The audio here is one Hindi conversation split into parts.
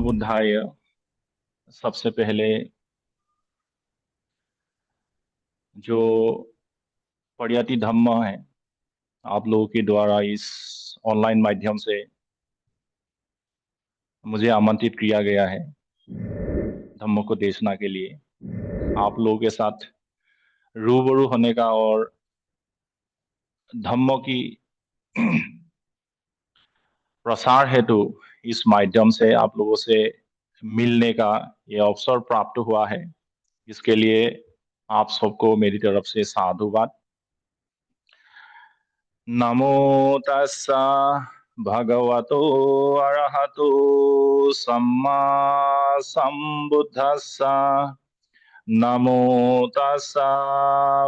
बुद्धाय। सबसे पहले जो पढ़ियाती धम्म है, आप लोगों के द्वारा इस ऑनलाइन माध्यम से मुझे आमंत्रित किया गया है धम्म को देखने के लिए। आप लोगों के साथ रूबरू होने का और धम्म की प्रसार हेतु इस माध्यम से आप लोगों से मिलने का ये अवसर प्राप्त हुआ है। इसके लिए आप सबको मेरी तरफ से साधुवाद। नमो तस्सा भगवतो अरहतो सम्मा संबुद्धस्सा। नमो तस्सा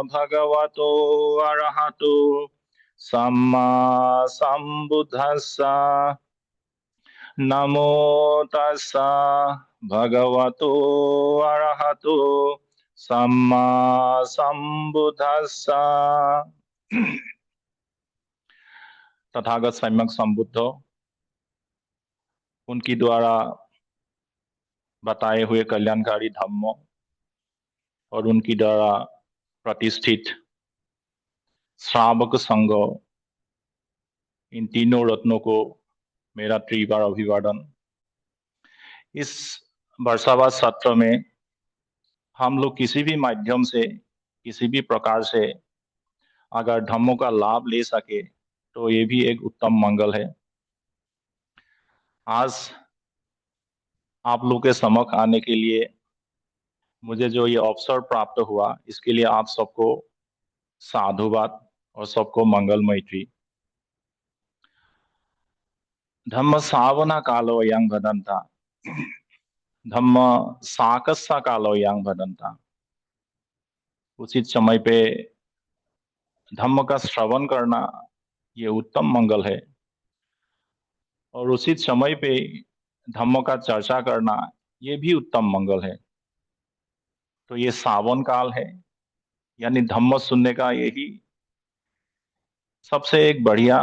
भगवतो अरहतो सम्मा संबुद्धस्सा। नमो तस्सा भगवतो अरहतो सम्मा संबुद्धस्सा। तथागत सम्यक संबुद्ध उनकी द्वारा बताए हुए कल्याणकारी धम्म और उनकी द्वारा प्रतिष्ठित श्रावक संघ, इन तीनों रत्नों को मेरा त्रिवार अभिवादन। इस वर्षावास सत्र में हम लोग किसी भी माध्यम से, किसी भी प्रकार से अगर धम्मों का लाभ ले सके तो ये भी एक उत्तम मंगल है। आज आप लोग के समक्ष आने के लिए मुझे जो ये अवसर प्राप्त हुआ, इसके लिए आप सबको साधुवाद और सबको मंगल मैत्री। धम्म सावना कालो yang भदंता, धम्म साकस्सा कालो yang भदंता। उचित समय पे धम्म का श्रवण करना ये उत्तम मंगल है और उचित समय पे धम्म का चर्चा करना ये भी उत्तम मंगल है। तो ये सावन काल है, यानी धम्म सुनने का यही सबसे एक बढ़िया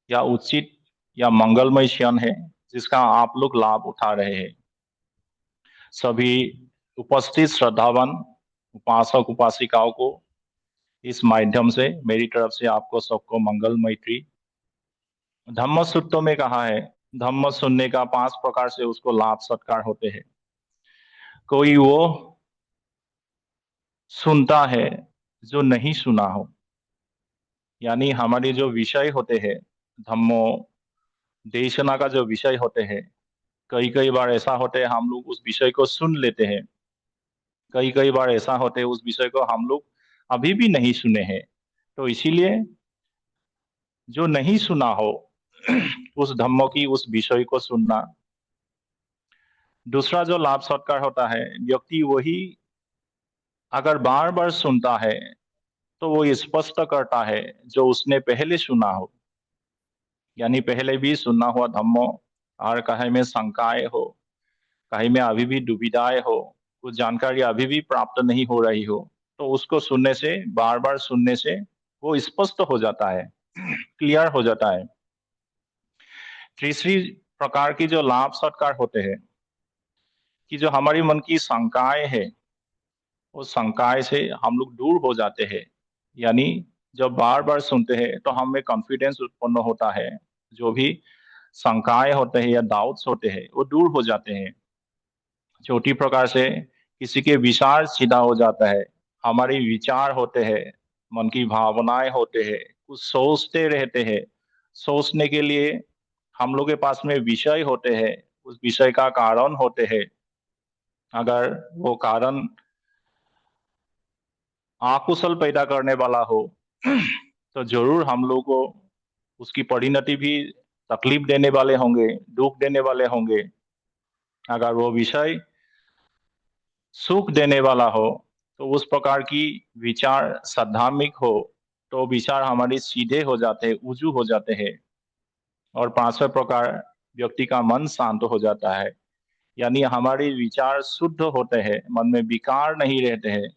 या उचित या मंगलमय क्षण है जिसका आप लोग लाभ उठा रहे हैं। सभी उपस्थित श्रद्धावान उपासक उपासिकाओं को इस माध्यम से मेरी तरफ से आपको सबको मंगल मैत्री। धम्म सूत्र में कहा है धम्म सुनने का 5 प्रकार से उसको लाभ सत्कार होते हैं। कोई वो सुनता है जो नहीं सुना हो, यानी हमारे जो विषय होते हैं धम्मो देशना का जो विषय होते हैं, कई कई बार ऐसा होता है हम लोग उस विषय को सुन लेते हैं, कई कई बार ऐसा होता है उस विषय को हम लोग अभी भी नहीं सुने हैं। तो इसीलिए जो नहीं सुना हो उस धम्मों की उस विषय को सुनना। दूसरा जो लाभ सत्कार होता है, व्यक्ति वही अगर बार बार सुनता है तो वो स्पष्ट करता है जो उसने पहले सुना हो, यानी पहले भी सुना हुआ धम्मो और कहीं में शंकाएं हो, कहीं में अभी भी दुविधाएं हो, कुछ जानकारी अभी भी प्राप्त नहीं हो रही हो, तो उसको सुनने से, बार बार सुनने से वो स्पष्ट हो जाता है, क्लियर हो जाता है। तीसरी प्रकार की जो लाभ सत्कार होते हैं कि जो हमारी मन की शंकाएं है उस शंकाएं से हम लोग दूर हो जाते हैं, यानी जब बार बार सुनते हैं तो हमें कॉन्फिडेंस उत्पन्न होता है, जो भी शंकाएं होते हैं या डाउट्स होते हैं वो दूर हो जाते हैं। छोटी प्रकार से किसी के विचार सीधा हो जाता है, हमारे विचार होते हैं, मन की भावनाएं होते हैं, कुछ सोचते रहते हैं, सोचने के लिए हम लोग के पास में विषय होते हैं, उस विषय का कारण होते हैं। अगर वो कारण आकुशल पैदा करने वाला हो तो जरूर हम लोग को उसकी परिणति भी तकलीफ देने वाले होंगे, दुख देने वाले होंगे। अगर वो विषय सुख देने वाला हो तो उस प्रकार की विचार सद्धात्मिक हो तो विचार हमारे सीधे हो जाते हैं, उजू हो जाते हैं। और पांचवा प्रकार, व्यक्ति का मन शांत हो जाता है, यानी हमारे विचार शुद्ध होते हैं, मन में विकार नहीं रहते हैं।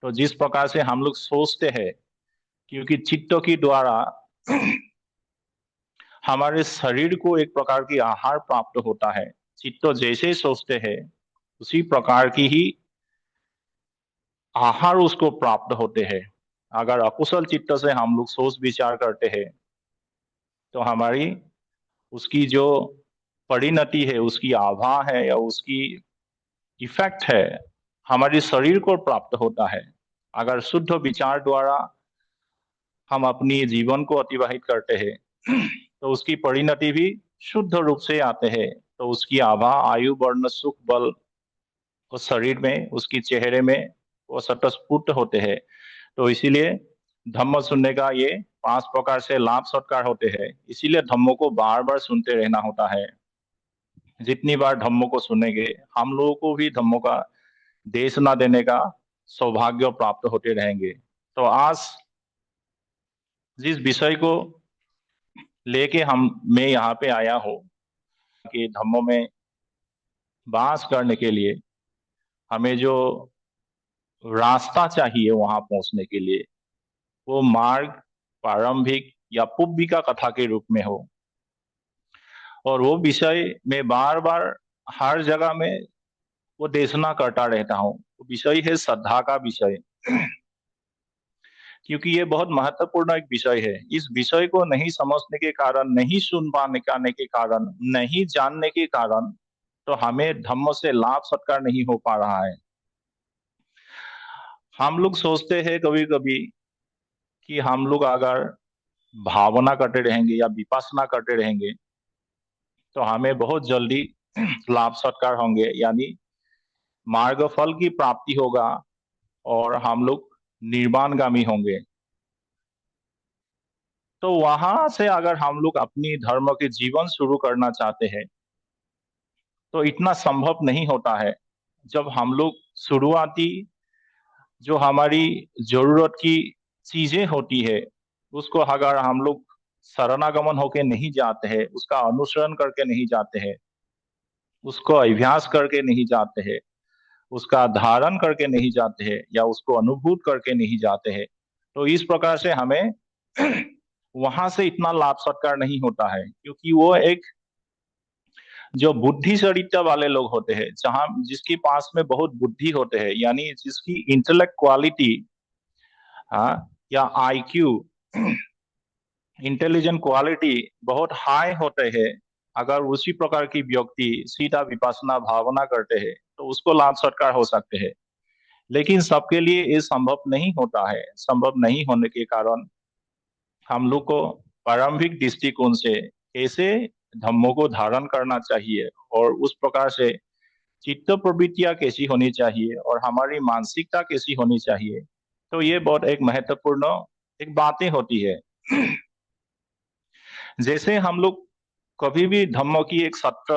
तो जिस प्रकार से हम लोग सोचते हैं, क्योंकि चित्त के द्वारा हमारे शरीर को एक प्रकार की आहार प्राप्त होता है। चित्त जैसे सोचते हैं उसी प्रकार की ही आहार उसको प्राप्त होते हैं। अगर अकुशल चित्त से हम लोग सोच विचार करते हैं तो हमारी उसकी जो परिणति है, उसकी आभा है या उसकी इफेक्ट है, हमारे शरीर को प्राप्त होता है। अगर शुद्ध विचार द्वारा हम अपनी जीवन को अतिवाहित करते हैं तो उसकी परिणति भी शुद्ध रूप से आते हैं। तो उसकी आभा, आयु, वर्ण, सुख, बल उस शरीर में, उसकी चेहरे में वो स्वतःस्फूर्त होते हैं। तो इसीलिए धम्म सुनने का ये 5 प्रकार से लाभ सत्कार होते हैं। इसीलिए धम्मों को बार बार सुनते रहना होता है। जितनी बार धम्मों को सुनेंगे, हम लोगों को भी धम्मों का देशना देने का सौभाग्य प्राप्त होते रहेंगे। तो आज जिस विषय को लेके मैं यहाँ पे आया हूँ कि धम्मों में वास करने के लिए हमें जो रास्ता चाहिए वहां पहुंचने के लिए, वो मार्ग प्रारंभिक या पुब्बिका कथा के रूप में हो। और वो विषय मैं बार बार हर जगह में वो देशना करता रहता हूँ। वो विषय है श्रद्धा का विषय। क्योंकि ये बहुत महत्वपूर्ण एक विषय है। इस विषय को नहीं समझने के कारण, नहीं सुन पाने के कारण, नहीं जानने के कारण तो हमें धम्म से लाभ सत्कार नहीं हो पा रहा है। हम लोग सोचते हैं कभी कभी कि हम लोग अगर भावना करते रहेंगे या विपස්සना करते रहेंगे तो हमें बहुत जल्दी लाभ सत्कार होंगे, यानी मार्ग फल की प्राप्ति होगा और हम लोग निर्वाणगामी होंगे। तो वहां से अगर हम लोग अपनी धर्म के जीवन शुरू करना चाहते हैं तो इतना संभव नहीं होता है। जब हम लोग शुरुआती जो हमारी जरूरत की चीजें होती है उसको अगर हम लोग शरणागमन होके नहीं जाते हैं, उसका अनुसरण करके नहीं जाते हैं, उसको अभ्यास करके नहीं जाते हैं, उसका धारण करके नहीं जाते हैं या उसको अनुभूत करके नहीं जाते हैं, तो इस प्रकार से हमें वहां से इतना लाभ सत्कार नहीं होता है। क्योंकि वो एक जो बुद्धि चरित्र वाले लोग होते हैं, जहां जिसके पास में बहुत बुद्धि होते हैं, यानी जिसकी इंटेलेक्ट क्वालिटी, हाँ, या आईक्यू, इंटेलिजेंट क्वालिटी बहुत हाई होते हैं, अगर उसी प्रकार की व्यक्ति सीधा विपස්සना भावना करते हैं तो उसको लाभ सत्कार हो सकते हैं। लेकिन सबके लिए ये संभव नहीं होता है। संभव नहीं होने के कारण हम लोग को प्रारंभिक दृष्टिकोण से कैसे धम्मों को धारण करना चाहिए और उस प्रकार से चित्त प्रवृत्तियां कैसी होनी चाहिए और हमारी मानसिकता कैसी होनी चाहिए, तो ये बहुत एक महत्वपूर्ण एक बातें होती है। जैसे हम लोग कभी भी धम्म की एक सत्र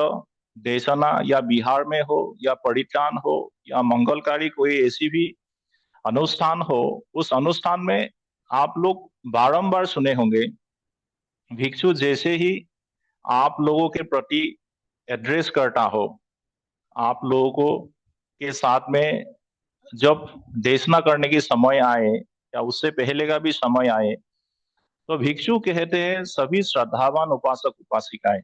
देशना या बिहार में हो या परित्राण हो या मंगलकारी कोई ऐसी भी अनुष्ठान हो, उस अनुष्ठान में आप लोग बारंबार सुने होंगे भिक्षु जैसे ही आप लोगों के प्रति एड्रेस करता हो, आप लोगों को के साथ में जब देशना करने की समय आए या उससे पहले का भी समय आए तो भिक्षु कहते हैं सभी श्रद्धावान उपासक उपासिकाएं।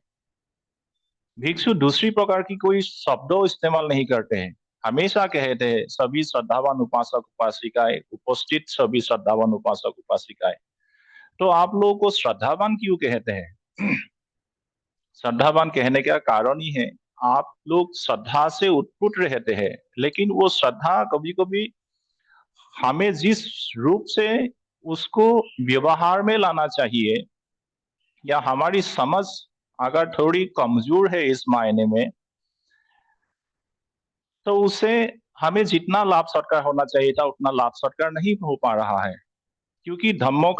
भिक्षु दूसरी प्रकार की कोई शब्दों इस्तेमाल नहीं करते हैं। हमेशा कहते हैं सभी श्रद्धावान उपासक उपासिकाएं, उपस्थित सभी श्रद्धावान उपासक उपासिकाएं। तो आप लोगों को श्रद्धावान क्यों कहते हैं? श्रद्धावान कहने का कारण ही है, आप लोग श्रद्धा से उत्पुट रहते हैं, लेकिन वो श्रद्धा कभी कभी हमें जिस रूप से उसको व्यवहार में लाना चाहिए, या हमारी समझ अगर थोड़ी कमजोर है इस मायने में, तो उससे हमें जितना लाभ सत्कार होना चाहिए था उतना लाभ सत्कार नहीं हो पा रहा है। क्योंकि धम्मों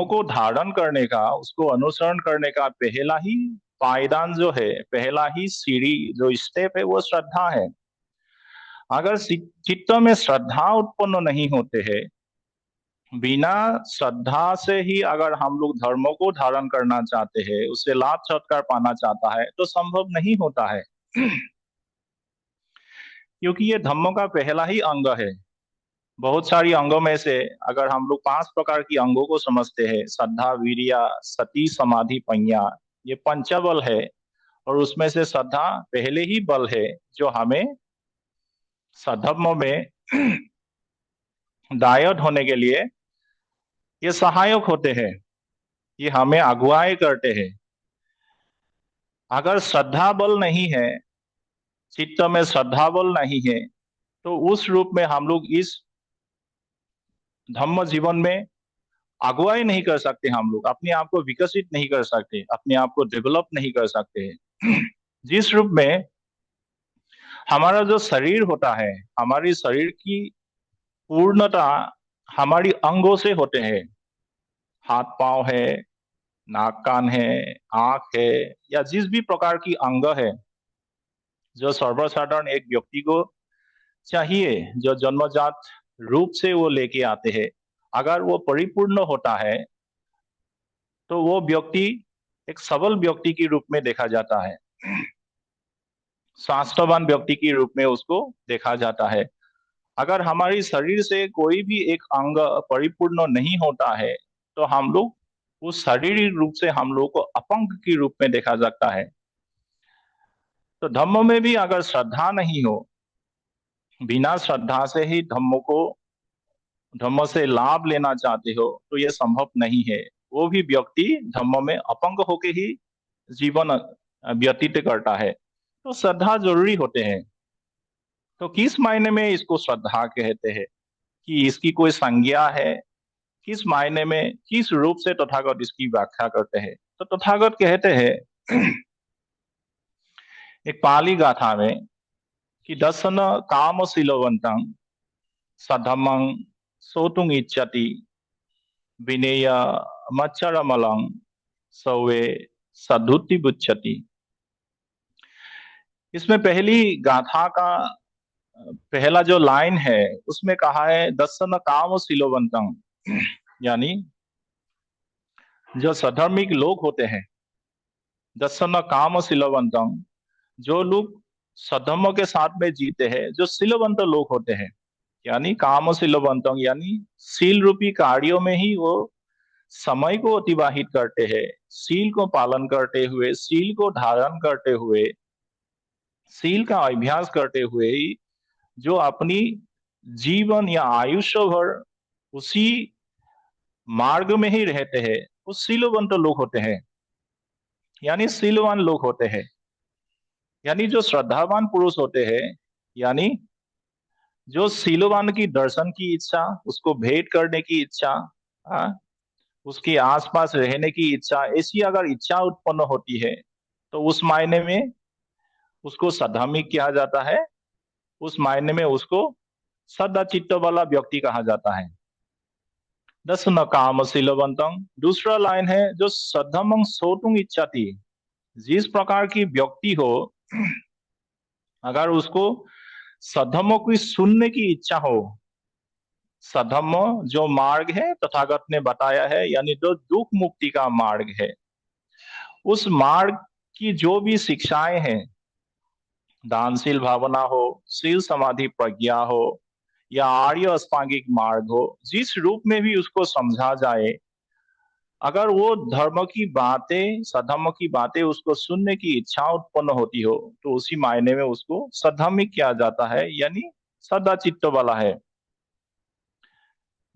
को धारण करने का, उसको अनुसरण करने का पहला ही पायदान जो है, पहला ही सीढ़ी जो स्टेप है वो श्रद्धा है। अगर चित्त में श्रद्धा उत्पन्न नहीं होते हैं, बिना श्रद्धा से ही अगर हम लोग धर्मों को धारण करना चाहते हैं, उससे लाभ सत्कार पाना चाहता है, तो संभव नहीं होता है। क्योंकि ये धम्मों का पहला ही अंग है। बहुत सारी अंगों में से अगर हम लोग 5 प्रकार की अंगों को समझते हैं, श्रद्धा, वीर्य, सती, समाधि, प्रज्ञा, ये पंचबल है। और उसमें से श्रद्धा पहले ही बल है जो हमें सद्धर्म में दायद होने के लिए ये सहायक होते हैं, ये हमें अगुवाई करते हैं। अगर श्रद्धा बल नहीं है, चित्त में श्रद्धा बल नहीं है, तो उस रूप में हम लोग इस धम्म जीवन में अगुवाई नहीं कर सकते। हम लोग अपने आप को विकसित नहीं कर सकते, अपने आप को डेवलप नहीं कर सकते। जिस रूप में हमारा जो शरीर होता है, हमारी शरीर की पूर्णता हमारी अंगों से होते हैं। हाथ पांव है, नाक कान है, आंख है, या जिस भी प्रकार की अंग है जो सर्वसाधारण एक व्यक्ति को चाहिए, जो जन्मजात रूप से वो लेके आते हैं, अगर वो परिपूर्ण होता है तो वो व्यक्ति एक सबल व्यक्ति के रूप में देखा जाता है, स्वास्थ्यवान व्यक्ति के रूप में उसको देखा जाता है। अगर हमारी शरीर से कोई भी एक अंग परिपूर्ण नहीं होता है तो हम लोग उस शारीरिक रूप से हम लोग को अपंग के रूप में देखा जाता है। तो धम्म में भी अगर श्रद्धा नहीं हो, बिना श्रद्धा से ही धम्म से लाभ लेना चाहते हो, तो ये संभव नहीं है। वो भी व्यक्ति धम्म में अपंग होके ही जीवन व्यतीत करता है। तो श्रद्धा जरूरी होते हैं। तो किस मायने में इसको श्रद्धा कहते हैं, कि इसकी कोई संज्ञा है, किस मायने में, किस रूप से तथागत इसकी व्याख्या करते हैं? तो तथागत कहते हैं एक पाली गाथा में कि दर्शन काम शीलवंतं सधम्मं सोतुं इच्छति विनेय मच्चरमलं सौवे सद्धुति बुच्छति। इसमें पहली गाथा का पहला जो लाइन है उसमें कहा है दर्शन काम शीलवंतं, यानी जो सधर्मिक लोग होते हैं, दर्शन काम शीलवंतं, जो लोग सद्धर्म के साथ में जीते हैं, जो शीलवंत लोग होते हैं, यानी काम शीलवंतं, यानी शील रूपी कार्यों में ही वो समय को अतिवाहित करते हैं। शील को पालन करते हुए, शील को धारण करते हुए, शील का अभ्यास करते हुए ही जो अपनी जीवन या आयुष्य भर उसी मार्ग में ही रहते हैं, वो शीलवंत लोग होते हैं, यानी शीलवान लोग होते हैं। यानी जो श्रद्धावान पुरुष होते हैं, यानी जो शीलवान की दर्शन की इच्छा, उसको भेंट करने की इच्छा, हाँ, उसके आसपास रहने की इच्छा, ऐसी अगर इच्छा उत्पन्न होती है तो उस मायने में उसको सद्धामिक कहा जाता है। उस मायने में उसको सदाचित्त वाला व्यक्ति कहा जाता है। दस न काम शीलवंतम, दूसरा लाइन है जो सद्धमं सोतुं इच्छति। जिस प्रकार की व्यक्ति हो, अगर उसको सद्धमों की सुनने की इच्छा हो, सद्धम्म जो मार्ग है तथागत ने बताया है, यानी जो दुख मुक्ति का मार्ग है, उस मार्ग की जो भी शिक्षाएं हैं, दानशील भावना हो, शील समाधि प्रज्ञा हो, या आर्य अस्पांगिक मार्ग हो, जिस रूप में भी उसको समझा जाए, अगर वो धर्म की बातें, सधर्म की बातें उसको सुनने की इच्छा उत्पन्न होती हो, तो उसी मायने में उसको सद्धर्मिक किया जाता है, यानी सदाचित्त वाला है।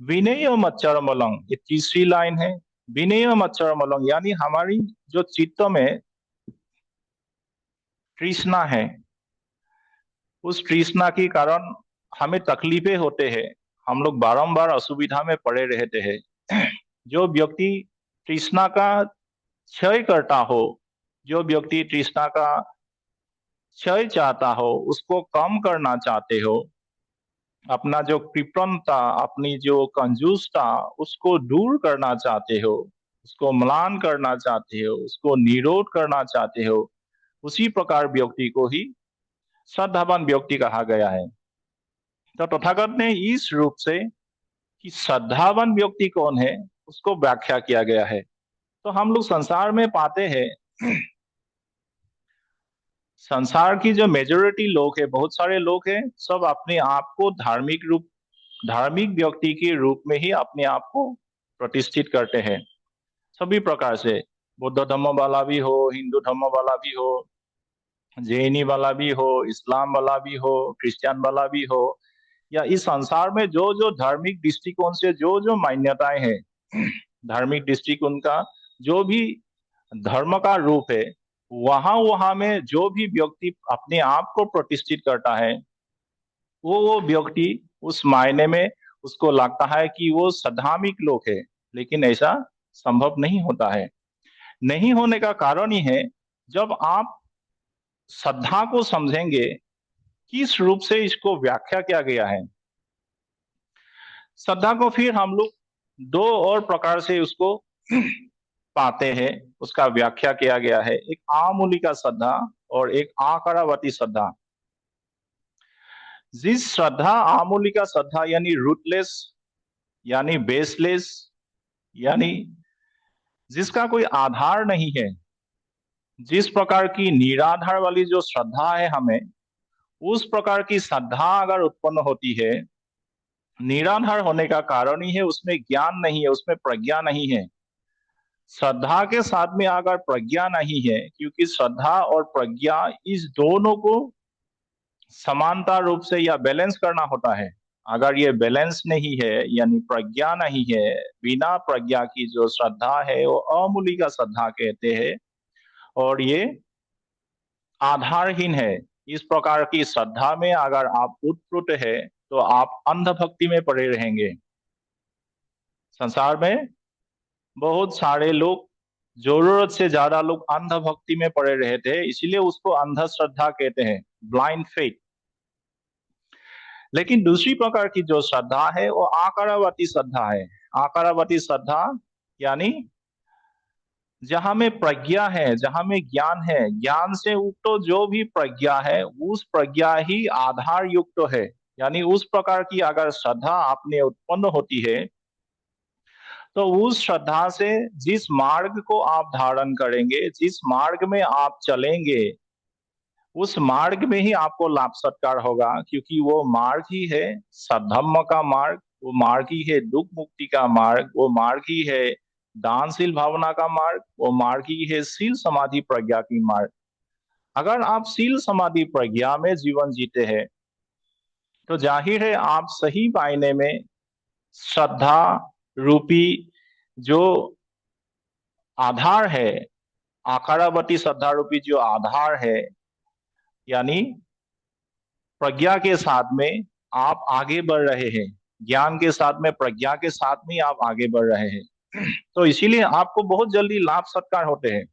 विनय मच्चरमलंग, ये तीसरी लाइन है। विनय मच्चरमलंग, यानी हमारी जो चित्त में तृष्णा है, उस तृष्णा के कारण हमें तकलीफें होते हैं, हम लोग बारंबार असुविधा में पड़े रहते हैं। जो व्यक्ति तृष्णा का क्षय करता हो, जो व्यक्ति तृष्णा का क्षय चाहता हो, उसको कम करना चाहते हो, अपना जो कृपणता, अपनी जो कंजूसता, उसको दूर करना चाहते हो, उसको म्लान करना चाहते हो, उसको निरोध करना चाहते हो, उसी प्रकार व्यक्ति को ही श्रद्धावान व्यक्ति कहा गया है। तो तथागत ने इस रूप से कि श्रद्धावान व्यक्ति कौन है उसको व्याख्या किया गया है। तो हम लोग संसार में पाते हैं, संसार की जो मेजोरिटी लोग है, बहुत सारे लोग हैं, सब अपने आप को धार्मिक रूप धार्मिक व्यक्ति के रूप में ही अपने आप को प्रतिष्ठित करते हैं। सभी प्रकार से, बौद्ध धर्म वाला भी हो, हिंदू धर्म वाला भी हो, जैनी वाला भी हो, इस्लाम वाला भी हो, क्रिश्चियन वाला भी हो, या इस संसार में जो जो धार्मिक दृष्टिकोण से जो जो मान्यताएं हैं, धार्मिक दृष्टिकोण का जो भी धर्म का रूप है, वहां वहां में जो भी व्यक्ति अपने आप को प्रतिष्ठित करता है, वो व्यक्ति उस मायने में उसको लगता है कि वो सधार्मिक लोग है। लेकिन ऐसा संभव नहीं होता है। नहीं होने का कारण ही है, जब आप श्रद्धा को समझेंगे किस रूप से इसको व्याख्या किया गया है। श्रद्धा को फिर हम लोग दो और प्रकार से उसको पाते हैं, उसका व्याख्या किया गया है। एक आमूलिका श्रद्धा और एक आकारावती श्रद्धा। जिस श्रद्धा, आमूलिका श्रद्धा यानी रूटलेस, यानी बेसलेस, यानी जिसका कोई आधार नहीं है, जिस प्रकार की निराधार वाली जो श्रद्धा है, हमें उस प्रकार की श्रद्धा अगर उत्पन्न होती है, निराधार होने का कारण ही है उसमें ज्ञान नहीं है, उसमें प्रज्ञा नहीं है। श्रद्धा के साथ में अगर प्रज्ञा नहीं है, क्योंकि श्रद्धा और प्रज्ञा इस दोनों को समानता रूप से या बैलेंस करना होता है। अगर ये बैलेंस नहीं है, यानी प्रज्ञा नहीं है, बिना प्रज्ञा की जो श्रद्धा है वो अमूलिका श्रद्धा कहते हैं, और ये आधारहीन है। इस प्रकार की श्रद्धा में अगर आप उत्प्रुत है तो आप अंधभक्ति में पड़े रहेंगे। संसार में बहुत सारे लोग, जरूरत से ज्यादा लोग अंधभक्ति में पड़े रहते हैं, इसीलिए उसको अंधश्रद्धा कहते हैं, ब्लाइंड फेथ। लेकिन दूसरी प्रकार की जो श्रद्धा है वो आकारावती श्रद्धा है। आकारावती श्रद्धा यानी जहां में प्रज्ञा है, जहां में ज्ञान है, ज्ञान से युक्त जो भी प्रज्ञा है, उस प्रज्ञा ही आधार युक्त है। यानी उस प्रकार की अगर श्रद्धा आपने उत्पन्न होती है, तो उस श्रद्धा से जिस मार्ग को आप धारण करेंगे, जिस मार्ग में आप चलेंगे, उस मार्ग में ही आपको लाभ सत्कार होगा, क्योंकि वो मार्ग ही है सद्धम्म का मार्ग, वो मार्ग ही है दुख मुक्ति का मार्ग, वो मार्ग ही है दानशील भावना का मार्ग, वो मार्ग ही है शील समाधि प्रज्ञा की मार्ग। अगर आप शील समाधि प्रज्ञा में जीवन जीते हैं, तो जाहिर है आप सही मायने में श्रद्धा रूपी जो आधार है, आकारावती श्रद्धा रूपी जो आधार है, यानी प्रज्ञा के साथ में आप आगे बढ़ रहे हैं, ज्ञान के साथ में, प्रज्ञा के साथ में आप आगे बढ़ रहे हैं। तो इसीलिए आपको बहुत जल्दी लाभ सत्कार होते हैं।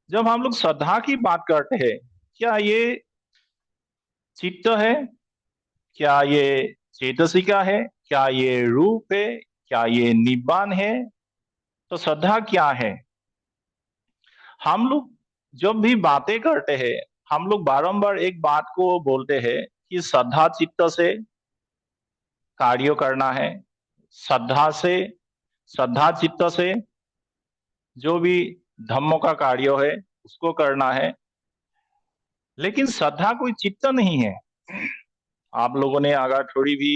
जब हम लोग श्रद्धा की बात करते हैं, क्या ये चित्त है, क्या ये चेतसिका है, क्या ये रूप है, क्या ये निब्बान है? तो श्रद्धा क्या है? हम लोग जब भी बातें करते हैं, हम लोग बारंबार एक बात को बोलते हैं कि श्रद्धा चित्त से कार्य करना है, श्रद्धा से, श्रद्धा चित्त से जो भी धम्म का कार्य है उसको करना है। लेकिन श्रद्धा कोई चित्त नहीं है। आप लोगों ने अगर थोड़ी भी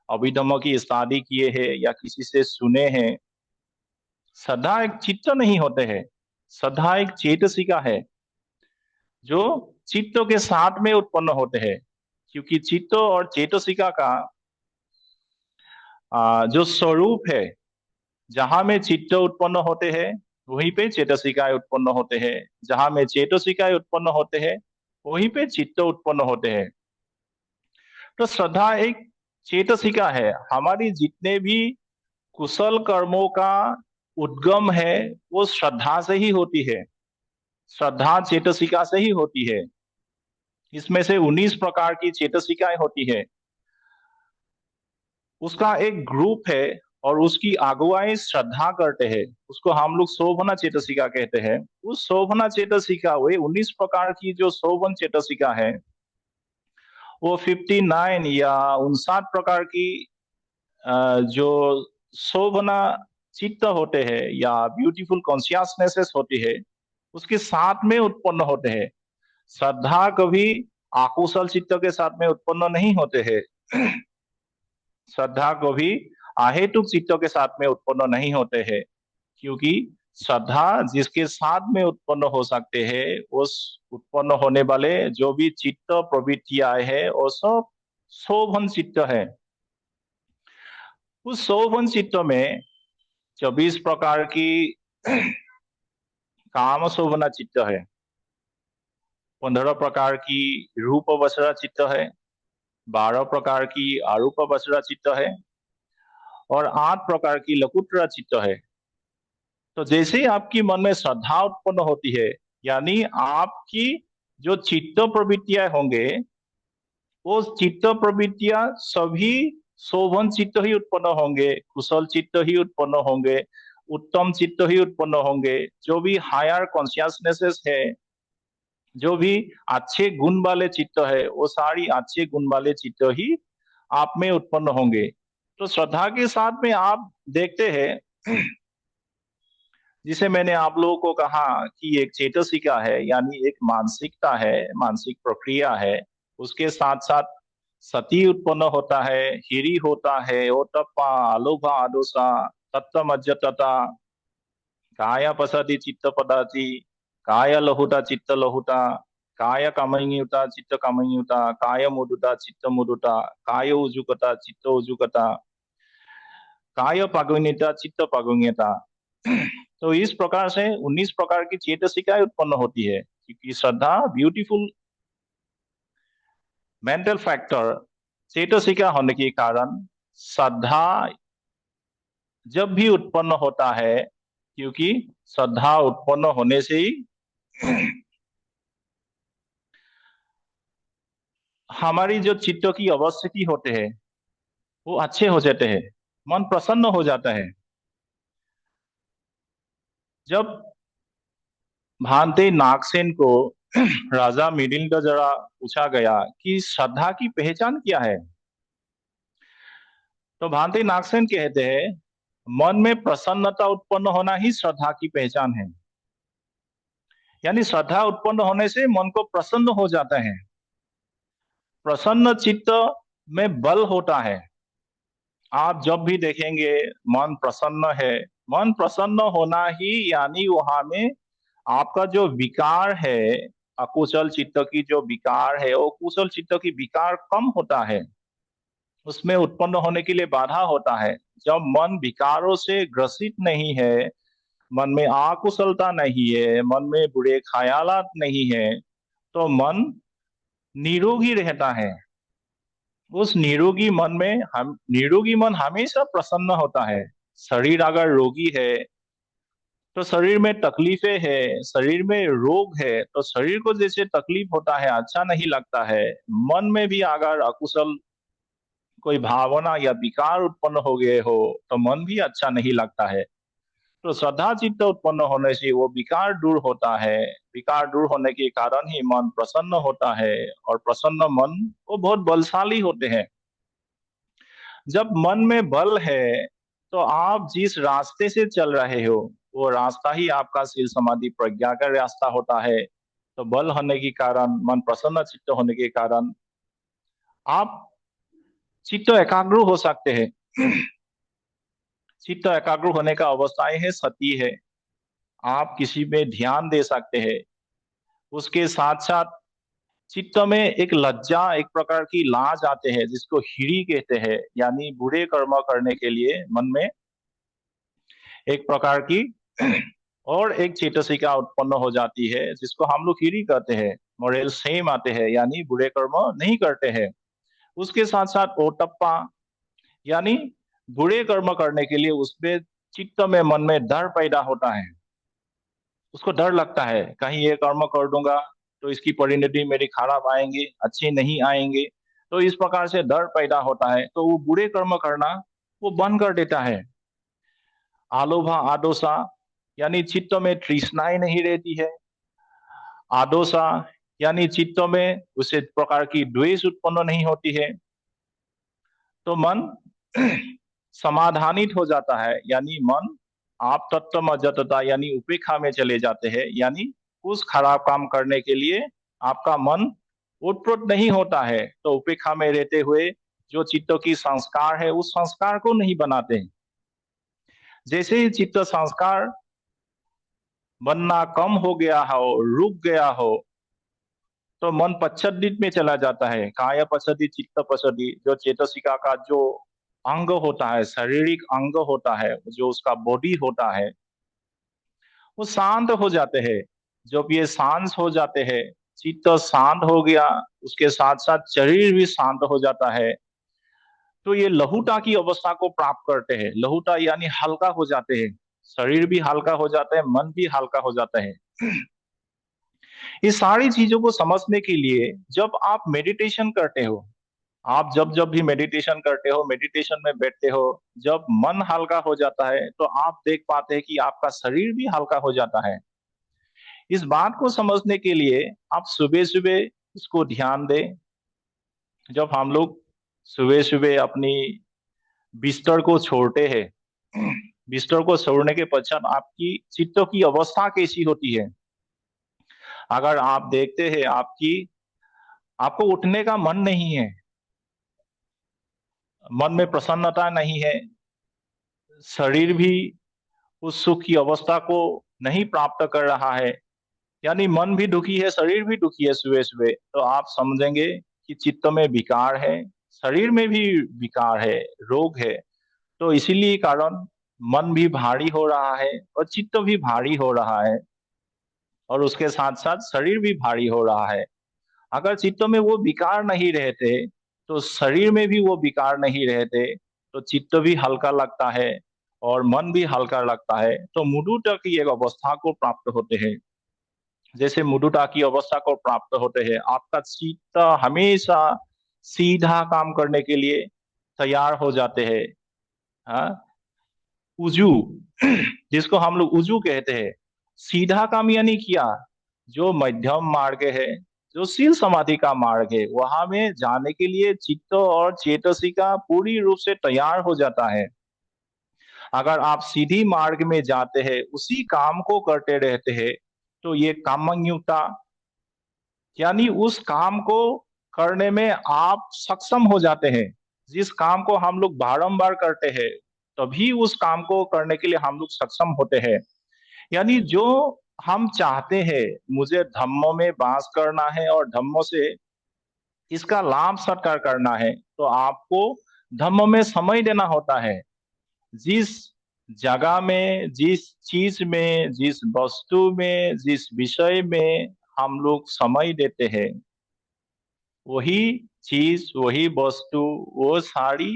अभिधम्म की स्टडी किए हैं या किसी से सुने हैं, श्रद्धा एक चित्त नहीं होते हैं, श्रद्धा एक चेतसिका है जो चित्त के साथ में उत्पन्न होते हैं। क्योंकि चित्त और चेतसिका का जो स्वरूप है, जहां में चित्त उत्पन्न होते हैं वहीं पे चेतसिकाएं उत्पन्न होते हैं, जहां में चेतसिकाएं उत्पन्न होते हैं वहीं पे चित्त उत्पन्न होते हैं। तो श्रद्धा एक चेतसिका है। हमारी जितने भी कुशल कर्मों का उद्गम है वो श्रद्धा से ही होती है, श्रद्धा चेतसिका से ही होती है। इसमें से 19 प्रकार की चेतसिकाएं होती है, उसका एक ग्रुप है और उसकी अगुवाई श्रद्धा करते हैं, उसको हम लोग शोभना चेतसिका कहते हैं। उस शोभना चेतसिका, वे 19 प्रकार की जो शोभन चेतसिका है, वो 59 या 59 प्रकार की जो शोभना चित्त होते हैं या ब्यूटीफुल कॉन्शियसनेसेस होती है, उसके साथ में उत्पन्न होते हैं। श्रद्धा कभी आकुशल चित्त के साथ में उत्पन्न नहीं होते हैं। श्रद्धा को भी अहेतुक चित्तों के साथ में उत्पन्न नहीं होते हैं, क्योंकि श्रद्धा जिसके साथ में उत्पन्न हो सकते हैं, उस उत्पन्न होने वाले जो भी चित्त प्रवृत्तियां है वो सब शोभन चित्त है। उस शोभन चित्त में 24 प्रकार की काम शोभना चित्त है, 15 प्रकार की रूप वसरा चित्त है, 12 प्रकार की अरूप वसरा चित्त है और 8 प्रकार की लकुत्रा चित्त है। तो जैसे ही आपकी मन में श्रद्धा उत्पन्न होती है, यानी आपकी जो चित्त प्रवृत्तियां होंगे, वो चित्त प्रवृत्तियां सभी शोभन चित्त ही उत्पन्न होंगे, कुशल चित्त ही उत्पन्न होंगे, उत्तम चित्त ही उत्पन्न होंगे। जो भी हायर कॉन्शियसनेसेस है, जो भी अच्छे गुण वाले चित्त है, वो सारी अच्छे गुण वाले चित्त ही आप में उत्पन्न होंगे। तो श्रद्धा के साथ में आप देखते हैं, जिसे मैंने आप लोगों को कहा कि एक चेतसिका है, यानी एक मानसिकता है, मानसिक प्रक्रिया है। उसके साथ साथ सती उत्पन्न होता है, हिरी होता है, ओतप्पा, अलोभा, आदोसा, तत्तमज्जतता, काय पसति चित्त पदाति, काय लहुता चित्त लहुता, काय कामयुता चित्त कामयुता, काय मुदुता चित्त मुदुता, काय उजुकता चित्त उजुकता, काय पागुण्यता चित्त पागुण्यता। तो इस प्रकार से 19 प्रकार की चेतसिकाएं उत्पन्न होती है, क्योंकि श्रद्धा ब्यूटीफुल मेंटल फैक्टर चेतसिका होने के कारण श्रद्धा जब भी उत्पन्न होता है, क्योंकि श्रद्धा उत्पन्न होने से ही हमारी जो चित्त की अवस्थिति होते हैं वो अच्छे हो जाते हैं, मन प्रसन्न हो जाता है। जब भांते नागसेन को राजा मिलिंद जरा पूछा गया कि श्रद्धा की पहचान क्या है, तो भांते नागसेन कहते हैं मन में प्रसन्नता उत्पन्न होना ही श्रद्धा की पहचान है। यानी श्रद्धा उत्पन्न होने से मन को प्रसन्न हो जाता है। प्रसन्न चित्त में बल होता है। आप जब भी देखेंगे मन प्रसन्न है, मन प्रसन्न होना ही यानी वहां में आपका जो विकार है, अकुशल चित्त की जो विकार है, वो कुशल चित्त की विकार कम होता है, उसमें उत्पन्न होने के लिए बाधा होता है। जब मन विकारों से ग्रसित नहीं है, मन में अकुशलता नहीं है, मन में बुरे ख्यालात नहीं है, तो मन निरोगी रहता है। उस निरोगी मन हमेशा प्रसन्न होता है। शरीर अगर रोगी है तो शरीर में तकलीफें है, शरीर में रोग है, तो शरीर को जैसे तकलीफ होता है, अच्छा नहीं लगता है, मन में भी अगर अकुशल कोई भावना या विकार उत्पन्न हो गए हो तो मन भी अच्छा नहीं लगता है। तो श्रद्धा चित्त उत्पन्न होने से वो विकार दूर होता है। विकार दूर होने के कारण ही मन प्रसन्न होता है, और प्रसन्न मन वो बहुत बलशाली होते हैं। जब मन में बल है तो आप जिस रास्ते से चल रहे हो वो रास्ता ही आपका शील समाधि प्रज्ञा का रास्ता होता है। तो बल होने के कारण, मन प्रसन्न चित्त होने के कारण आप चित्त एकाग्र हो सकते हैं। चित्त एकाग्र होने का अवस्थाएं है, सती है, आप किसी में ध्यान दे सकते हैं। उसके साथ साथ चित्त में एक लज्जा, एक प्रकार की लाज आते हैं, जिसको हिरी कहते हैं, यानी बुरे कर्म करने के लिए मन में एक प्रकार की और एक चेतसिका उत्पन्न हो जाती है, जिसको हम लोग हिरी कहते हैं। मोरल सेम आते हैं, यानी बुरे कर्म नहीं करते हैं। उसके साथ साथ ओटप्पा, यानी बुरे कर्म करने के लिए उसमें चित्त में, मन में डर पैदा होता है। उसको डर लगता है कहीं ये कर्म कर दूंगा तो इसकी परिणति मेरी खराब आएंगे, अच्छे नहीं आएंगे। तो इस प्रकार से डर पैदा होता है, तो वो बुरे कर्म करना वो बंद कर देता है। आलोभा आदोसा, यानी चित्त में तृष्णाएं नहीं रहती है। आदोसा यानी चित्त में उसे प्रकार की द्वेष उत्पन्न नहीं होती है। तो मन समाधानित हो जाता है, यानी मन आप तत्व अजतता यानी उपेक्षा में चले जाते हैं। यानी उस खराब काम करने के लिए आपका मन उत्प्रोत नहीं होता है। तो उपेक्षा में रहते हुए जो चित्त की संस्कार है उस संस्कार को नहीं बनाते हैं। जैसे ही चित्त संस्कार बनना कम हो गया हो, रुक गया हो, तो मन पश्चादीप में चला जाता है। काय पश्यति चित्त पश्यति, जो चेतसिका का जो अंग होता है, शारीरिक अंग होता है, जो उसका बॉडी होता है, वो शांत हो जाते हैं। जब ये शांत हो जाते हैं, चित्त शांत हो गया, उसके साथ साथ शरीर भी शांत हो जाता है, तो ये लहुटा की अवस्था को प्राप्त करते हैं। लहुटा यानी हल्का हो जाते हैं, शरीर भी हल्का हो जाता है, मन भी हल्का हो जाता है। ये सारी चीजों को समझने के लिए जब आप मेडिटेशन करते हो, आप जब जब भी मेडिटेशन करते हो, मेडिटेशन में बैठते हो, जब मन हल्का हो जाता है तो आप देख पाते हैं कि आपका शरीर भी हल्का हो जाता है। इस बात को समझने के लिए आप सुबह सुबह इसको ध्यान दें। जब हम लोग सुबह सुबह अपनी बिस्तर को छोड़ते हैं, बिस्तर को छोड़ने के पश्चात आपकी चित्त की अवस्था कैसी होती है? अगर आप देखते हैं आपकी आपको उठने का मन नहीं है, मन में प्रसन्नता नहीं है, शरीर भी उस सुख की अवस्था को नहीं प्राप्त कर रहा है, यानी मन भी दुखी है, शरीर भी दुखी है सुबह सुबह, तो आप समझेंगे कि चित्त में विकार है, शरीर में भी विकार है, रोग है। तो इसीलिए कारण मन भी भारी हो रहा है और चित्त भी भारी हो रहा है, और उसके साथ साथ शरीर भी भारी हो रहा है। अगर चित्त में वो विकार नहीं रहते, तो शरीर में भी वो विकार नहीं रहते, तो चित्त भी हल्का लगता है और मन भी हल्का लगता है, तो मुडुता की एक अवस्था को प्राप्त होते हैं। जैसे मुडुता की अवस्था को प्राप्त होते हैं, आपका चित्त हमेशा सीधा काम करने के लिए तैयार हो जाते हैं। हाँ, उजू, जिसको हम लोग उजू कहते हैं, सीधा काम यानी क्या? जो मध्यम मार्ग है, जो शील समाधि का मार्ग है, वहां में जाने के लिए चित्त और चेतसिका पूरी रूप से तैयार हो जाता है। अगर आप सीधी मार्ग में जाते हैं, उसी काम को करते रहते हैं, तो ये कामन्युता यानी उस काम को करने में आप सक्षम हो जाते हैं। जिस काम को हम लोग बारंबार करते हैं, तभी उस काम को करने के लिए हम लोग सक्षम होते हैं। यानी जो हम चाहते हैं, मुझे धम्मों में वास करना है और धम्मों से इसका लाभ सत्कार करना है, तो आपको धम्मों में समय देना होता है। जिस जगह में, जिस चीज में, जिस वस्तु में, जिस विषय में हम लोग समय देते हैं, वही चीज, वही वस्तु, वो सारी,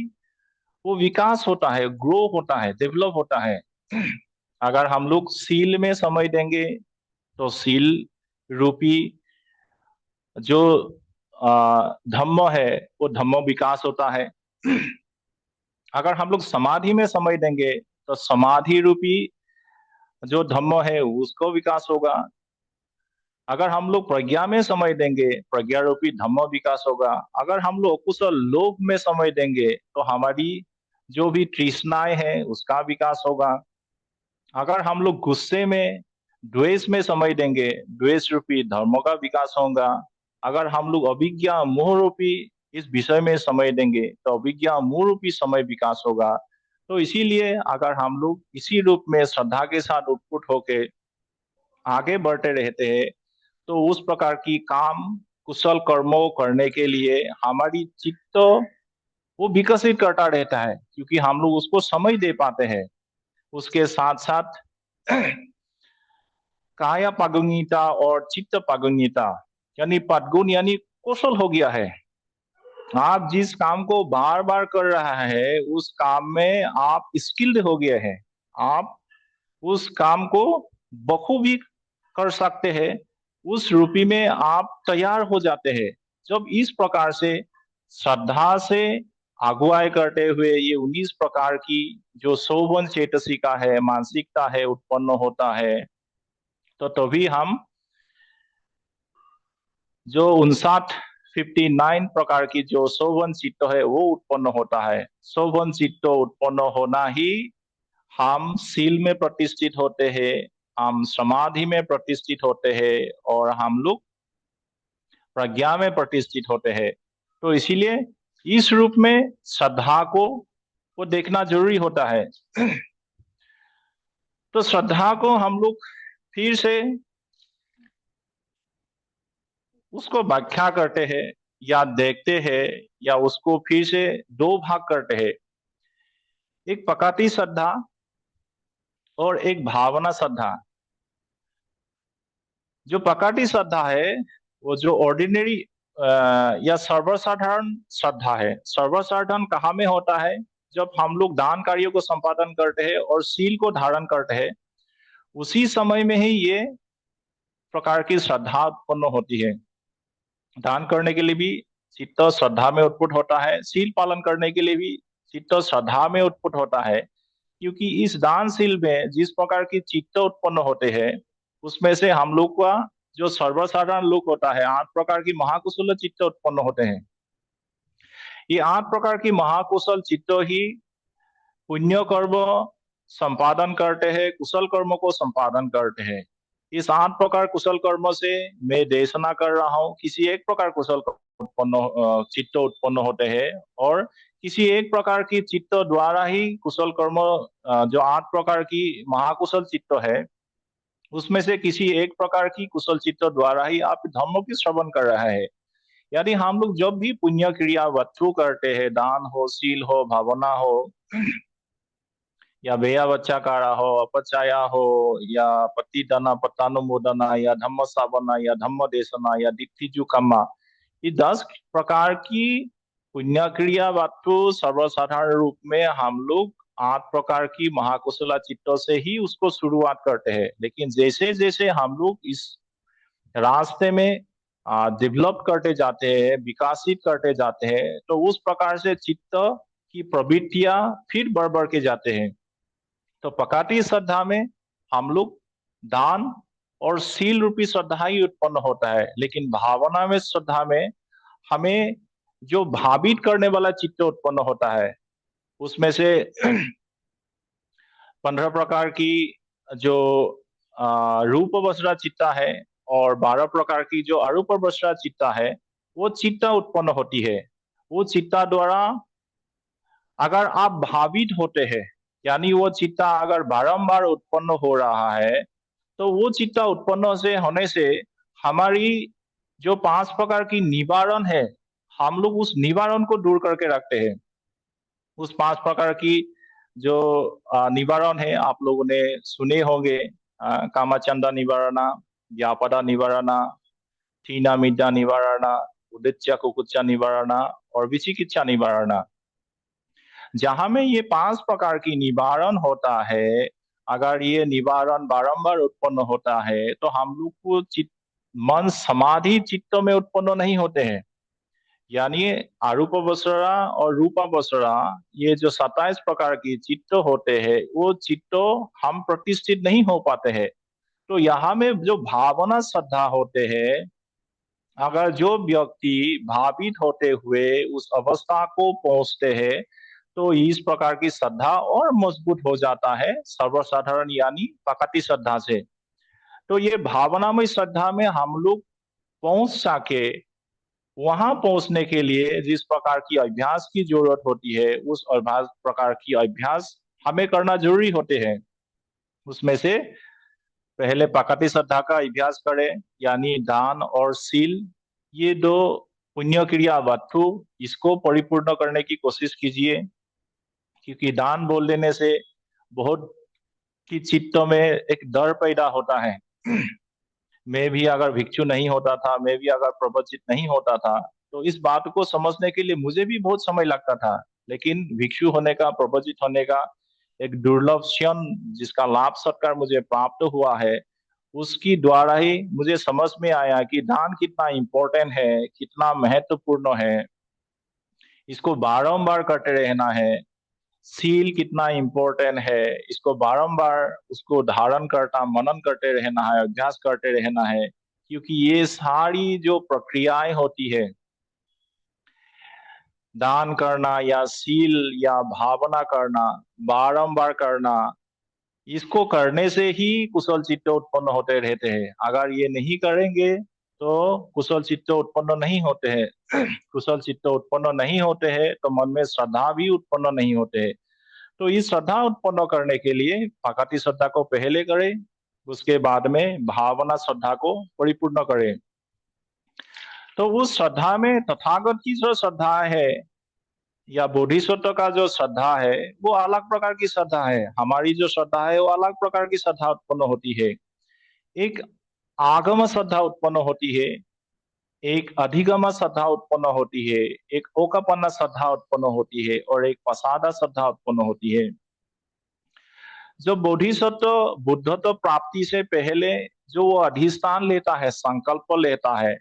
वो विकास होता है, ग्रो होता है, डेवलप होता है। अगर हम लोग सील में समय देंगे, तो सील रूपी जो धम्म है, वो धम्म विकास होता है। अगर हम लोग समाधि में समय देंगे, तो समाधि रूपी जो धम्म है उसको विकास होगा। अगर हम लोग प्रज्ञा में समय देंगे, प्रज्ञा रूपी धम्म विकास होगा। अगर हम लोग कुशल लोभ में समय देंगे, तो हमारी जो भी तृष्णाएं हैं उसका विकास होगा। अगर हम लोग गुस्से में, द्वेष में समय देंगे, द्वेष रूपी धर्मों का विकास होगा। अगर हम लोग अभिज्ञा मोह रूपी इस विषय में समय देंगे, तो अभिज्ञा मोह रूपी समय विकास होगा। तो इसीलिए अगर हम लोग इसी रूप में श्रद्धा के साथ उत्पुट होके आगे बढ़ते रहते हैं, तो उस प्रकार की काम कुशल कर्मों करने के लिए हमारी चित्त वो विकसित करता रहता है, क्योंकि हम लोग उसको समय दे पाते हैं। उसके साथ साथ काया पागुनिता और चित्त पागुनिता, यानी पदगुण यानी कौशल हो गया है। आप जिस काम को बार बार कर रहा है, उस काम में आप स्किल्ड हो गए हैं। आप उस काम को बखूबी कर सकते हैं, उस रूपी में आप तैयार हो जाते हैं। जब इस प्रकार से श्रद्धा से अगुवाई करते हुए ये 19 प्रकार की जो शोभन चेतसिका है, मानसिकता है, उत्पन्न होता है, तो तभी हम जो 59 प्रकार की जो शोभन चित्त है वो उत्पन्न होता है। शोभन चित्त उत्पन्न होना ही हम शील में प्रतिष्ठित होते हैं, हम समाधि में प्रतिष्ठित होते हैं, और हम लोग प्रज्ञा में प्रतिष्ठित होते हैं। तो इसीलिए इस रूप में श्रद्धा को देखना जरूरी होता है। तो श्रद्धा को हम लोग फिर से उसको व्याख्या करते हैं या देखते हैं, या उसको फिर से दो भाग करते हैं। एक प्रकृति श्रद्धा और एक भावना श्रद्धा। जो प्रकृति श्रद्धा है वो जो ऑर्डिनरी या सर्वसाधारण श्रद्धा है। सर्वसाधारण कहाँ में होता है? जब हम लोग दान कार्यों को संपादन करते हैं और शील को धारण करते हैं, उसी समय में ही ये प्रकार की श्रद्धा उत्पन्न होती है। दान करने के लिए भी चित्त श्रद्धा में उत्पुट होता है, शील पालन करने के लिए भी चित्त श्रद्धा में उत्पुट होता है। क्योंकि इस दानशील में जिस प्रकार की चित्त उत्पन्न होते हैं, उसमें से हम लोग का जो सर्वसाधारण लोक होता है, 8 प्रकार की महाकुशल चित्त उत्पन्न होते हैं। ये 8 प्रकार की महाकुशल चित्त ही पुण्य कर्म संपादन करते हैं, कुशल कर्म को संपादन करते हैं। इस 8 प्रकार कुशल कर्म से मैं देशना कर रहा हूँ, किसी एक प्रकार कुशल चित्त उत्पन्न होते हैं, और किसी एक प्रकार की चित्त द्वारा ही कुशल कर्म, जो 8 प्रकार की महाकुशल चित्त है, उसमें से किसी एक प्रकार की कुशल चित्त द्वारा ही आप धर्म की श्रवण कर रहा है। यानी हम लोग जब भी पुण्य क्रिया वस्तु करते हैं, दान हो, शील हो, भावना हो, या बेया बच्चा कारा हो, अपचाया हो, या पति दाना पतानुमोदना, या धम्म सावना, या धम्म देशना, या दिट्ठिजु कम्मा, ये 10 प्रकार की पुण्य क्रिया वस्तु सर्वसाधारण रूप में हम लोग 8 प्रकार की महाकुशला चित्तों से ही उसको शुरुआत करते हैं। लेकिन जैसे जैसे हम लोग इस रास्ते में डेवलप करते जाते हैं, विकासित करते जाते हैं, तो उस प्रकार से चित्त की प्रवृत्तियां फिर बढ़ बढ़ के जाते हैं। तो प्रकृति श्रद्धा में हम लोग दान और शील रूपी श्रद्धा ही उत्पन्न होता है। लेकिन भावना में, श्रद्धा में हमें जो भावित करने वाला चित्त उत्पन्न होता है, उसमें से 15 प्रकार की जो रूप वस्त्रा चित्ता है, और 12 प्रकार की जो अरूप वस्त्रा चित्ता है, वो चित्ता उत्पन्न होती है। वो चित्ता द्वारा अगर आप भावित होते हैं, यानी वो चित्ता अगर बारंबार उत्पन्न हो रहा है, तो वो चित्ता उत्पन्न से होने से हमारी जो 5 प्रकार की निवारण है, हम लोग उस निवारण को दूर करके रखते हैं। उस 5 प्रकार की जो निवारण है, आप लोगों ने सुने होंगे, कामाचंदा निवारणा, व्यापदा निवारणा, ठीना मिड्डा निवारणा, उदिच्य कुकुच्चा निवारणा, और विचिकित्सा निवारणा। जहां में ये 5 प्रकार की निवारण होता है, अगर ये निवारण बारंबार उत्पन्न होता है, तो हम लोग को मन समाधि चित्त में उत्पन्न नहीं होते हैं। यानी आरूप बसरा और रूपा बसरा, ये जो 27 प्रकार की चित्त होते हैं, वो चित्त हम प्रतिष्ठित नहीं हो पाते हैं। तो यहाँ में जो भावना श्रद्धा होते हैं, अगर जो व्यक्ति भावित होते हुए उस अवस्था को पहुंचते हैं, तो इस प्रकार की श्रद्धा और मजबूत हो जाता है सर्वसाधारण यानी प्रकृति श्रद्धा से। तो ये भावनामय श्रद्धा में हम लोग पहुंच सके, वहां पहुंचने के लिए जिस प्रकार की अभ्यास की जरूरत होती है, उस अभ्यास प्रकार की अभ्यास हमें करना जरूरी होते हैं। उसमें से पहले प्रकृति श्रद्धा का अभ्यास करें, यानी दान और शील, ये दो पुण्य क्रिया वस्तु, इसको परिपूर्ण करने की कोशिश कीजिए। क्योंकि दान बोल देने से बहुत की चित्तों में एक डर पैदा होता है। मैं भी अगर भिक्षु नहीं होता था, मैं भी अगर प्रवचित नहीं होता था, तो इस बात को समझने के लिए मुझे भी बहुत समय लगता था। लेकिन भिक्षु होने का, प्रवचित होने का एक दुर्लभ क्षण जिसका लाभ सत्कार मुझे प्राप्त हुआ है, उसकी द्वारा ही मुझे समझ में आया कि दान कितना इम्पोर्टेंट है, कितना महत्वपूर्ण है, इसको बारंबार करते रहना है। सील कितना इम्पोर्टेंट है, इसको बारंबार उसको धारण करता, मनन करते रहना है, अभ्यास करते रहना है। क्योंकि ये सारी जो प्रक्रियाएं होती है, दान करना या सील या भावना करना, बारंबार करना, इसको करने से ही कुशल चित्त उत्पन्न होते रहते हैं। अगर ये नहीं करेंगे, तो कुशल चित्त उत्पन्न नहीं होते हैं। कुशल चित्त उत्पन्न नहीं होते हैं तो मन में श्रद्धा भी उत्पन्न नहीं होते हैं। तो इस श्रद्धा उत्पन्न करने के लिए प्राकृतिक श्रद्धा को पहले करें, उसके बाद में भावना श्रद्धा को परिपूर्ण करें। तो उस श्रद्धा में तथागत की जो श्रद्धा है या बोधिसत्व का जो श्रद्धा है वो अलग प्रकार की श्रद्धा है। हमारी जो श्रद्धा है वो अलग प्रकार की श्रद्धा उत्पन्न होती है। एक आगम श्रद्धा उत्पन्न होती है, एक अधिगम श्रद्धा उत्पन्न होती है, एक ओकपन्न श्रद्धा उत्पन्न होती है और एक प्रसाद श्रद्धा उत्पन्न होती है। जो बोधिसत्व बुद्धत्व प्राप्ति से पहले जो वो अधिष्ठान लेता है, संकल्प लेता है,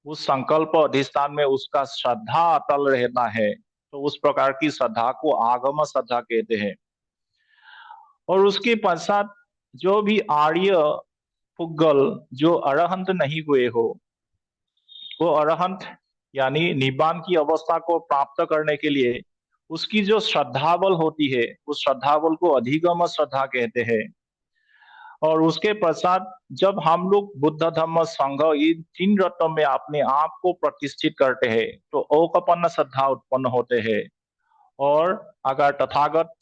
उस संकल्प अधिष्ठान में उसका श्रद्धा अटल रहता है, तो उस प्रकार की श्रद्धा को आगम श्रद्धा कहते हैं। और उसके पश्चात जो भी आर्य पुद्गल जो अरहंत नहीं हुए हो, वो अरहंत यानी निब्बान की अवस्था को प्राप्त करने के लिए उसकी जो श्रद्धा बल होती है, उस श्रद्धा बल को अधिगम श्रद्धा कहते हैं। और उसके पश्चात जब हम लोग बुद्ध धम्म संघ इन तीन रत्नों में अपने आप को प्रतिष्ठित करते हैं तो औकपन्न श्रद्धा उत्पन्न होते हैं। और अगर तथागत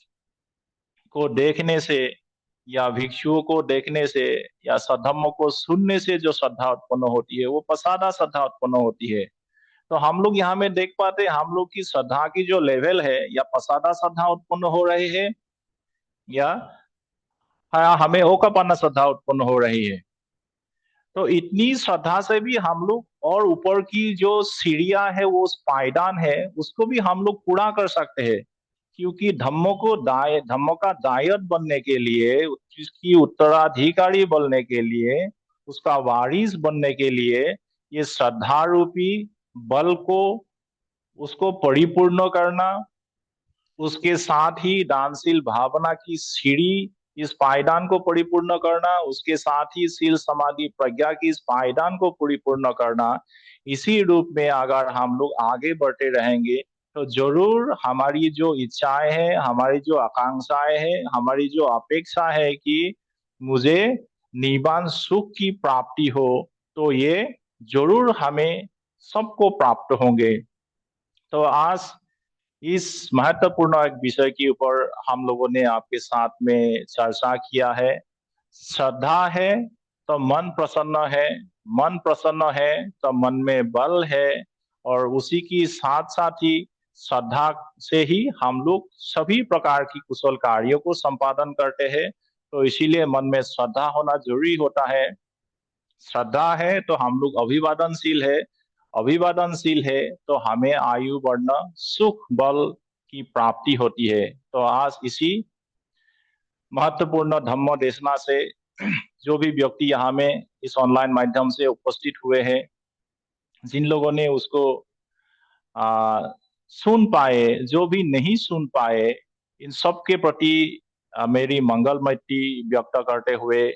को देखने से या भिक्षुओं को देखने से या सद्धम्म को सुनने से जो श्रद्धा उत्पन्न होती है वो प्रसादा श्रद्धा उत्पन्न होती है। तो हम लोग यहाँ में देख पाते हैं हम लोग की श्रद्धा की जो लेवल है, या प्रसादा श्रद्धा उत्पन्न हो रही है या हमें ओकापन्ना श्रद्धा उत्पन्न हो रही है। तो इतनी श्रद्धा से भी हम लोग और ऊपर की जो सीढ़ियां है, वो पायदान है, उसको भी हम लोग पूरा कर सकते हैं। क्योंकि धम्मों का दायत बनने के लिए, उसकी उत्तराधिकारी बनने के लिए, उसका वारिस बनने के लिए ये श्रद्धा रूपी बल को उसको परिपूर्ण करना, उसके साथ ही दानशील भावना की सीढ़ी इस पायदान को परिपूर्ण करना, उसके साथ ही शील समाधि प्रज्ञा की इस पायदान को परिपूर्ण करना, इसी रूप में अगर हम लोग आगे बढ़ते रहेंगे तो जरूर हमारी जो इच्छाएं हैं, हमारी जो आकांक्षाएं हैं, हमारी जो अपेक्षा है कि मुझे निब्बान सुख की प्राप्ति हो, तो ये जरूर हमें सबको प्राप्त होंगे। तो आज इस महत्वपूर्ण एक विषय के ऊपर हम लोगों ने आपके साथ में चर्चा किया है। श्रद्धा है तो मन प्रसन्न है, मन प्रसन्न है तो मन में बल है, और उसी की साथ साथ ही श्रद्धा से ही हम लोग सभी प्रकार की कुशल कार्यों को संपादन करते हैं। तो इसीलिए मन में श्रद्धा होना जरूरी होता है। श्रद्धा है तो हम लोग अभिवादनशील है, अभिवादनशील है तो हमें आयु बढ़ना सुख बल की प्राप्ति होती है। तो आज इसी महत्वपूर्ण धम्म देशना से जो भी व्यक्ति यहाँ में इस ऑनलाइन माध्यम से उपस्थित हुए हैं, जिन लोगों ने उसको आ, सुन पाए, जो भी नहीं सुन पाए, इन सब के प्रति मेरी मंगलमयती व्यक्त करते हुए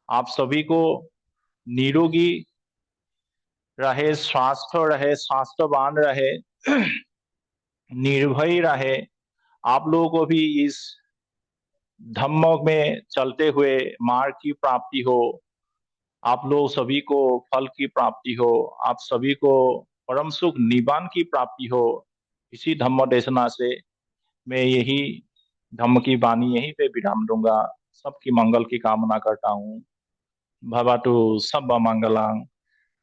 आप सभी को निरोगी रहे, स्वास्थ्य रहे, स्वास्थ्यवान रहे, निर्भय रहे, आप लोगों को भी इस धम्म में चलते हुए मार्ग की प्राप्ति हो, आप लोग सभी को फल की प्राप्ति हो, आप सभी को परम सुख निब्बान की प्राप्ति हो। इसी धम्म देशना से मैं यही धम्म की वाणी यहीं पे विराम दूंगा। सबकी मंगल की कामना करता हूँ। भवतु सब्ब मंगलां,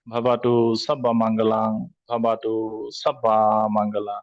भवतु सब्ब मंगलां, भवतु सब्ब मंगलां।